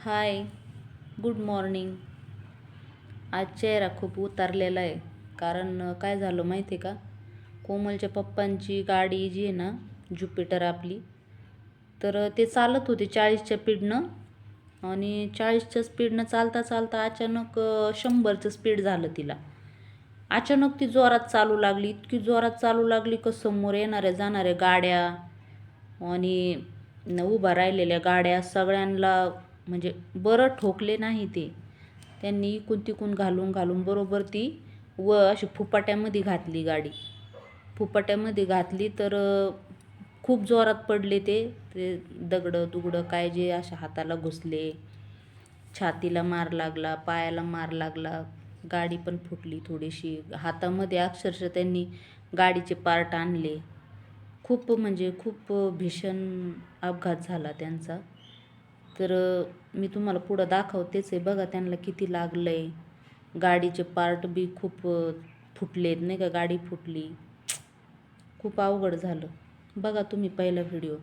हाय, good morning. आज चेहरा खूप उतारलेला आहे. कारण काय झालं माहिती आहे का, कोमलच्या पप्पांची गाडी जी आहे ना, ज्युपिटर आपली, तर ते चालत होते 40च्या स्पीडनं. आणि 40च्या स्पीडनं चालता चालता अचानक 100चं स्पीड झालं तिला. अचानक ती जोरात चालू लागली, इतकी जोरात चालू लागली का समोर येणाऱ्या जाणाऱ्या गाड्या आणि उभा राहिलेल्या गाड्या सगळ्यांना म्हणजे बरं ठोकले नाही ते. त्यांनी इकून तिकून घालून घालून बरोबर ती अशी फुपाट्यामध्ये घातली गाडी. फुपाट्यामध्ये घातली तर खूप जोरात पडले ते दगडं दुगडं काय जे अशा हाताला घुसले, छातीला मार लागला, पायाला मार लागला, गाडी पण फुटली थोडीशी. हातामध्ये अक्षरशः त्यांनी गाडीचे पार्ट आणले. खूप म्हणजे खूप भीषण अपघात झाला त्यांचा. तर मी तुम्हाला पुढं दाखवतेच आहे. बघा त्यांना किती लागलं आहे. गाडीचे पार्ट बी खूप फुटलेत नाही का, गाडी फुटली. खूप अवघड झालं. बघा तुम्ही पहिला व्हिडिओ.